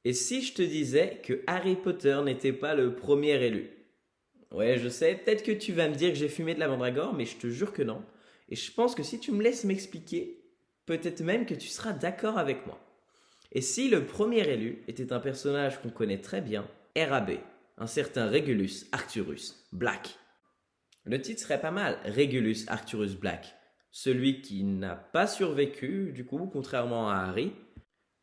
Et si je te disais que Harry Potter n'était pas le premier élu? Ouais, je sais, peut-être que tu vas me dire que j'ai fumé de la mandragore, mais je te jure que non. Et je pense que si tu me laisses m'expliquer, peut-être même que tu seras d'accord avec moi. Et si le premier élu était un personnage qu'on connaît très bien, RAB, un certain Regulus Arcturus Black. Le titre serait pas mal, Regulus Arcturus Black. Celui qui n'a pas survécu, du coup, contrairement à Harry.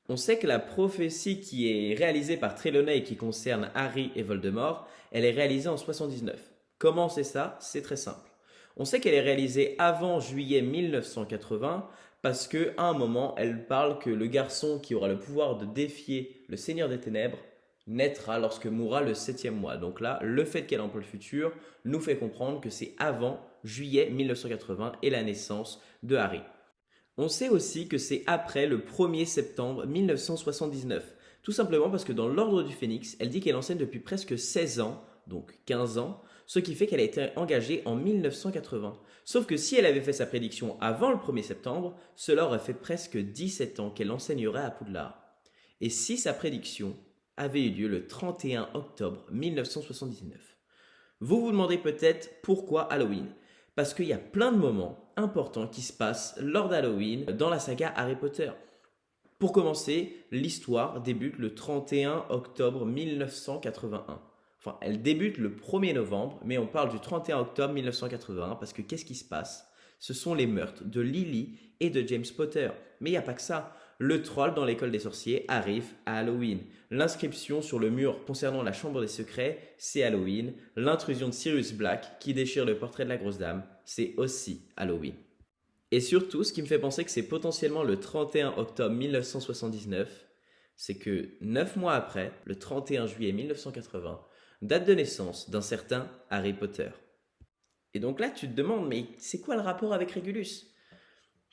On sait que la prophétie qui est réalisée par Trelawney et qui concerne Harry et Voldemort, elle est réalisée en 79. Comment c'est ça? C'est très simple. On sait qu'elle est réalisée avant juillet 1980 parce qu'à un moment, elle parle que le garçon qui aura le pouvoir de défier le Seigneur des Ténèbres naîtra lorsque mourra le septième mois. Donc là, le fait qu'elle emploie le futur nous fait comprendre que c'est avant juillet 1980 et la naissance de Harry. On sait aussi que c'est après le 1er septembre 1979, tout simplement parce que dans l'ordre du Phénix, elle dit qu'elle enseigne depuis presque 16 ans, donc 15 ans, ce qui fait qu'elle a été engagée en 1980. Sauf que si elle avait fait sa prédiction avant le 1er septembre, cela aurait fait presque 17 ans qu'elle enseignerait à Poudlard. Et si sa prédiction avait eu lieu le 31 octobre 1979? Vous vous demandez peut-être pourquoi Halloween? Parce qu'il y a plein de moments importants qui se passent lors d'Halloween dans la saga Harry Potter. Pour commencer, l'histoire débute le 31 octobre 1981. Enfin, elle débute le 1er novembre, mais on parle du 31 octobre 1981 parce que qu'est-ce qui se passe? Ce sont les meurtres de Lily et de James Potter. Mais il n'y a pas que ça. Le troll dans l'école des sorciers arrive à Halloween. L'inscription sur le mur concernant la chambre des secrets, c'est Halloween. L'intrusion de Sirius Black qui déchire le portrait de la grosse dame, c'est aussi Halloween. Et surtout, ce qui me fait penser que c'est potentiellement le 31 octobre 1979, c'est que 9 mois après, le 31 juillet 1980, date de naissance d'un certain Harry Potter. Et donc là, tu te demandes, mais c'est quoi le rapport avec Regulus?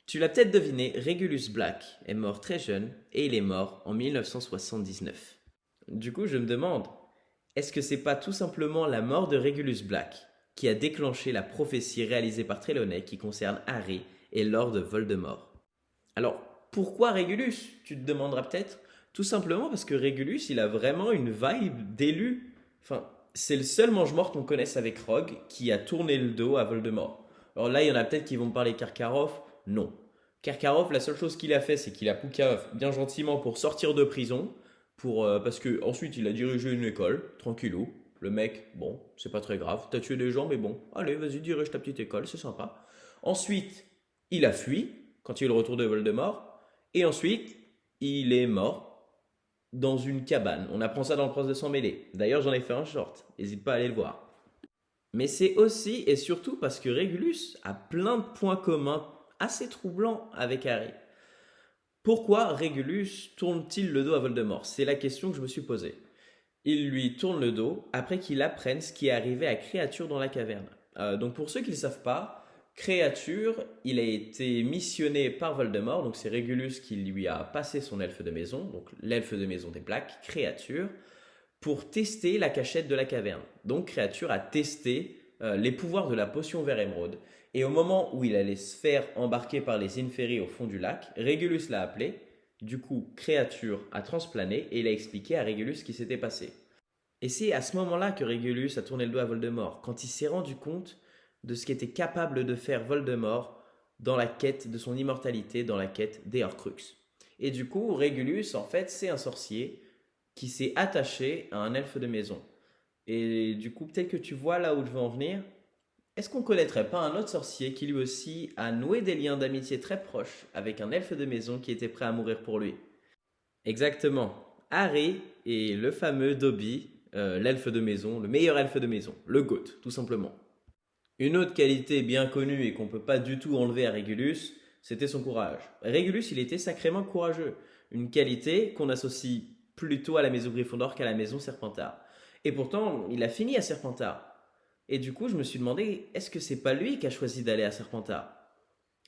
Tu l'as peut-être deviné, Regulus Black est mort très jeune et il est mort en 1979. Du coup, je me demande, est-ce que c'est pas tout simplement la mort de Regulus Black qui a déclenché la prophétie réalisée par Trelawney qui concerne Harry et Lord Voldemort? Alors, pourquoi Regulus? Tu te demanderas peut-être. Tout simplement parce que Regulus, il a vraiment une vibe d'élu. Enfin, c'est le seul mange-mort qu'on connaisse avec Rogue qui a tourné le dos à Voldemort. Alors là, il y en a peut-être qui vont me parler Karkaroff. Non. Karkaroff, la seule chose qu'il a fait, c'est qu'il a Poucave bien gentiment pour sortir de prison. Parce que ensuite, il a dirigé une école, tranquillou. Le mec, bon, c'est pas très grave. T'as tué des gens, mais bon, allez, vas-y, dirige ta petite école, c'est sympa. Ensuite, il a fui quand il y a eu le retour de Voldemort. Et ensuite, il est mort dans une cabane. On apprend ça dans le Prince de sang mêlé. D'ailleurs, j'en ai fait un short. N'hésite pas à aller le voir. Mais c'est aussi et surtout parce que Regulus a plein de points communs assez troublants avec Harry. Pourquoi Regulus tourne-t-il le dos à Voldemort? C'est la question que je me suis posée. Il lui tourne le dos après qu'il apprenne ce qui est arrivé à Créature dans la caverne. Donc pour ceux qui ne le savent pas, Créature, il a été missionné par Voldemort, donc c'est Regulus qui lui a passé son elfe de maison, donc l'elfe de maison des Blacks, Créature, pour tester la cachette de la caverne. Donc Créature a testé les pouvoirs de la potion vert émeraude. Et au moment où il allait se faire embarquer par les Inferi au fond du lac, Regulus l'a appelé. Du coup, Créature a transplané et il a expliqué à Regulus ce qui s'était passé. Et c'est à ce moment-là que Regulus a tourné le dos à Voldemort, quand il s'est rendu compte de ce qu'était capable de faire Voldemort dans la quête de son immortalité, dans la quête des Horcruxes. Et du coup, Regulus, en fait, c'est un sorcier qui s'est attaché à un elfe de maison. Et du coup, peut-être que tu vois là où je veux en venir. Est-ce qu'on connaîtrait pas un autre sorcier qui lui aussi a noué des liens d'amitié très proches avec un elfe de maison qui était prêt à mourir pour lui? Exactement. Harry et le fameux Dobby, l'elfe de maison, le meilleur elfe de maison, le GOAT, tout simplement. Une autre qualité bien connue et qu'on ne peut pas du tout enlever à Régulus, c'était son courage. Régulus, il était sacrément courageux. Une qualité qu'on associe plutôt à la maison Gryffondor qu'à la maison Serpentard. Et pourtant, il a fini à Serpentard. Et du coup, je me suis demandé, est-ce que c'est pas lui qui a choisi d'aller à Serpentard?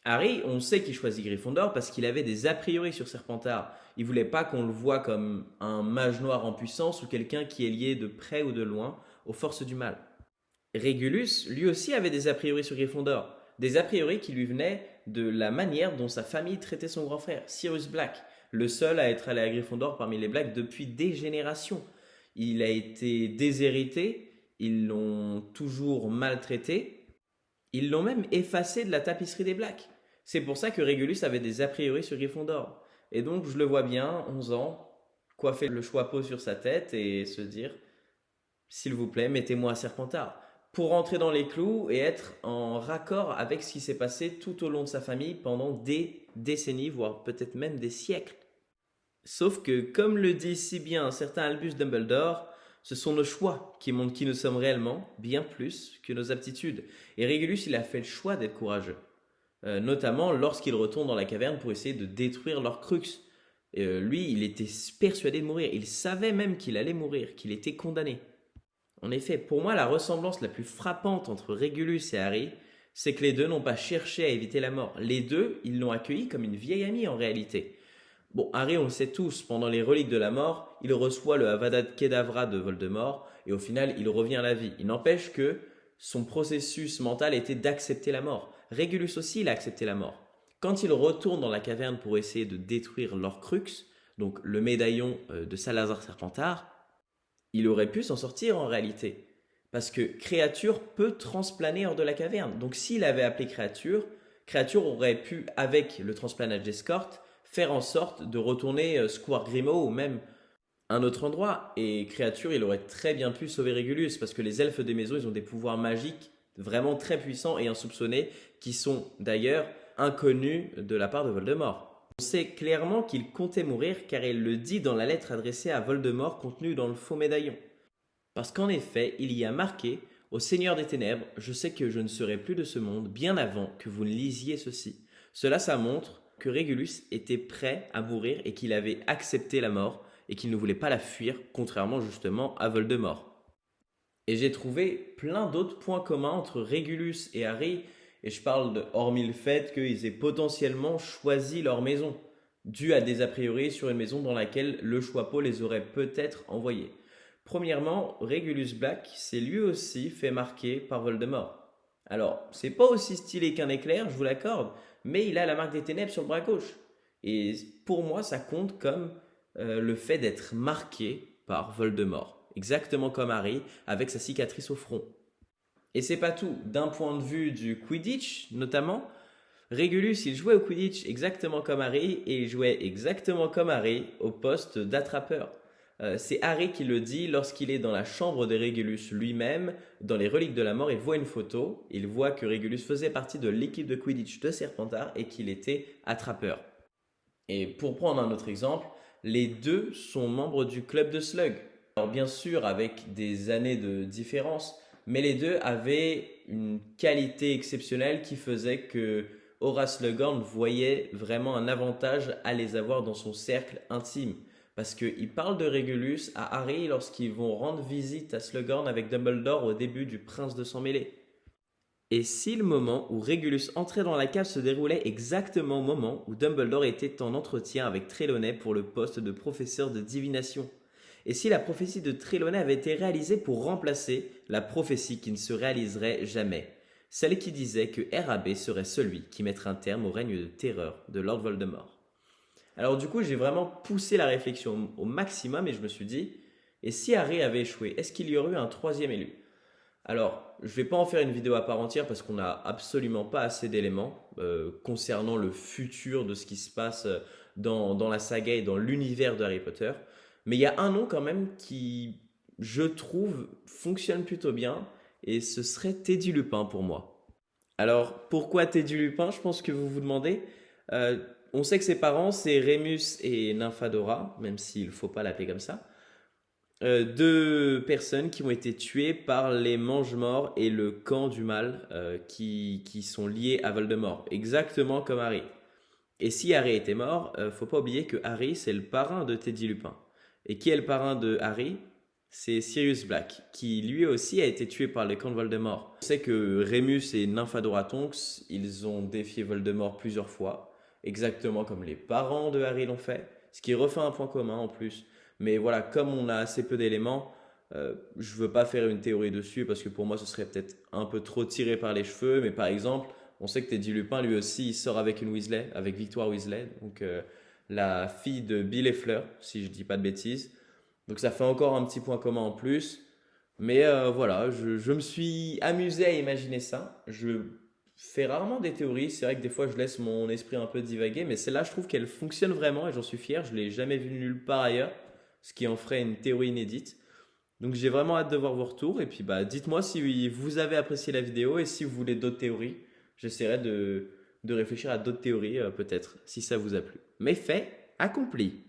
Harry, on sait qu'il choisit Gryffondor parce qu'il avait des a priori sur Serpentard. Il voulait pas qu'on le voie comme un mage noir en puissance ou quelqu'un qui est lié de près ou de loin aux forces du mal. Régulus, lui aussi, avait des a priori sur Gryffondor. Des a priori qui lui venaient de la manière dont sa famille traitait son grand frère, Sirius Black. Le seul à être allé à Gryffondor parmi les Blacks depuis des générations. Il a été déshérité, ils l'ont toujours maltraité, ils l'ont même effacé de la tapisserie des Blacks. C'est pour ça que Régulus avait des a priori sur Gryffondor. Et donc je le vois bien, 11 ans, coiffer le chapeau sur sa tête et se dire s'il vous plaît, mettez-moi à Serpentard. Pour rentrer dans les clous et être en raccord avec ce qui s'est passé tout au long de sa famille pendant des décennies, voire peut-être même des siècles. Sauf que, comme le dit si bien un certain Albus Dumbledore, ce sont nos choix qui montrent qui nous sommes réellement, bien plus que nos aptitudes. Et Régulus, il a fait le choix d'être courageux. Notamment lorsqu'il retourne dans la caverne pour essayer de détruire l'Orcrux. Lui, il était persuadé de mourir. Il savait même qu'il allait mourir, qu'il était condamné. En effet, pour moi, la ressemblance la plus frappante entre Régulus et Harry, c'est que les deux n'ont pas cherché à éviter la mort. Les deux, ils l'ont accueilli comme une vieille amie en réalité. Bon, Harry, on le sait tous, pendant les reliques de la mort, il reçoit le Avada Kedavra de Voldemort et au final, il revient à la vie. Il n'empêche que son processus mental était d'accepter la mort. Régulus aussi, il a accepté la mort. Quand il retourne dans la caverne pour essayer de détruire l'Orcrux, donc le médaillon de Salazar Serpentard, il aurait pu s'en sortir en réalité. Parce que créature peut transplaner hors de la caverne. Donc s'il avait appelé créature, créature aurait pu, avec le transplanage d'escorte, faire en sorte de retourner Square Grimo ou même un autre endroit. Et créature, il aurait très bien pu sauver Régulus parce que les elfes des maisons, ils ont des pouvoirs magiques vraiment très puissants et insoupçonnés qui sont d'ailleurs inconnus de la part de Voldemort. On sait clairement qu'il comptait mourir car il le dit dans la lettre adressée à Voldemort contenue dans le faux médaillon. Parce qu'en effet, il y a marqué « Au Seigneur des Ténèbres, je sais que je ne serai plus de ce monde bien avant que vous ne lisiez ceci. » Cela, ça montre que Régulus était prêt à mourir et qu'il avait accepté la mort et qu'il ne voulait pas la fuir, contrairement justement à Voldemort. Et j'ai trouvé plein d'autres points communs entre Régulus et Harry, et je parle hormis le fait qu'ils aient potentiellement choisi leur maison, dû à des a priori sur une maison dans laquelle le Choixpeau les aurait peut-être envoyés. Premièrement, Régulus Black s'est lui aussi fait marquer par Voldemort. Alors, c'est pas aussi stylé qu'un éclair, je vous l'accorde, mais il a la marque des ténèbres sur le bras gauche. Et pour moi, ça compte comme le fait d'être marqué par Voldemort, exactement comme Harry, avec sa cicatrice au front. Et c'est pas tout. D'un point de vue du Quidditch, notamment, Régulus, il jouait au Quidditch exactement comme Harry et il jouait exactement comme Harry au poste d'attrapeur. C'est Harry qui le dit lorsqu'il est dans la chambre de Régulus lui-même, dans les reliques de la mort, il voit une photo, il voit que Régulus faisait partie de l'équipe de Quidditch de Serpentard et qu'il était attrapeur. Et pour prendre un autre exemple, les deux sont membres du club de Slug. Alors bien sûr avec des années de différence, mais les deux avaient une qualité exceptionnelle qui faisait que Horace Slughorn voyait vraiment un avantage à les avoir dans son cercle intime. Parce qu'il parle de Régulus à Harry lorsqu'ils vont rendre visite à Slughorn avec Dumbledore au début du Prince de Sang Mêlé. Et si le moment où Régulus entrait dans la cave se déroulait exactement au moment où Dumbledore était en entretien avec Trelawney pour le poste de professeur de divination? Et si la prophétie de Trelawney avait été réalisée pour remplacer la prophétie qui ne se réaliserait jamais, celle qui disait que RAB serait celui qui mettrait un terme au règne de terreur de Lord Voldemort? Alors du coup, j'ai vraiment poussé la réflexion au maximum et je me suis dit, et si Harry avait échoué, est-ce qu'il y aurait eu un troisième élu? Alors, je ne vais pas en faire une vidéo à part entière parce qu'on n'a absolument pas assez d'éléments concernant le futur de ce qui se passe dans la saga et dans l'univers de Harry Potter. Mais il y a un nom quand même qui, je trouve, fonctionne plutôt bien et ce serait Teddy Lupin pour moi. Alors, pourquoi Teddy Lupin? Je pense que vous vous demandez. On sait que ses parents, c'est Rémus et Nymphadora, même s'il ne faut pas l'appeler comme ça. Deux personnes qui ont été tuées par les Mange-Morts et le camp du mal qui sont liés à Voldemort, exactement comme Harry. Et si Harry était mort, faut pas oublier que Harry, c'est le parrain de Teddy Lupin. Et qui est le parrain de Harry? C'est Sirius Black, qui lui aussi a été tué par les camps de Voldemort. On sait que Rémus et Nymphadora Tonks, ils ont défié Voldemort plusieurs fois, exactement comme les parents de Harry l'ont fait, ce qui refait un point commun en plus. Mais voilà, comme on a assez peu d'éléments, je ne veux pas faire une théorie dessus parce que pour moi ce serait peut-être un peu trop tiré par les cheveux. Mais par exemple, on sait que Teddy Lupin lui aussi il sort avec une Weasley, avec Victoire Weasley. Donc la fille de Bill et Fleur, si je dis pas de bêtises. Donc ça fait encore un petit point commun en plus. Mais voilà, je me suis amusé à imaginer ça. Je fais rarement des théories. C'est vrai que des fois, je laisse mon esprit un peu divaguer. Mais celle-là, je trouve qu'elle fonctionne vraiment et j'en suis fier. Je l'ai jamais vue nulle part ailleurs, ce qui en ferait une théorie inédite. Donc j'ai vraiment hâte de voir vos retours. Et puis bah, dites-moi si vous avez apprécié la vidéo et si vous voulez d'autres théories. J'essaierai de réfléchir à d'autres théories peut-être, si ça vous a plu. Mais fait, accompli.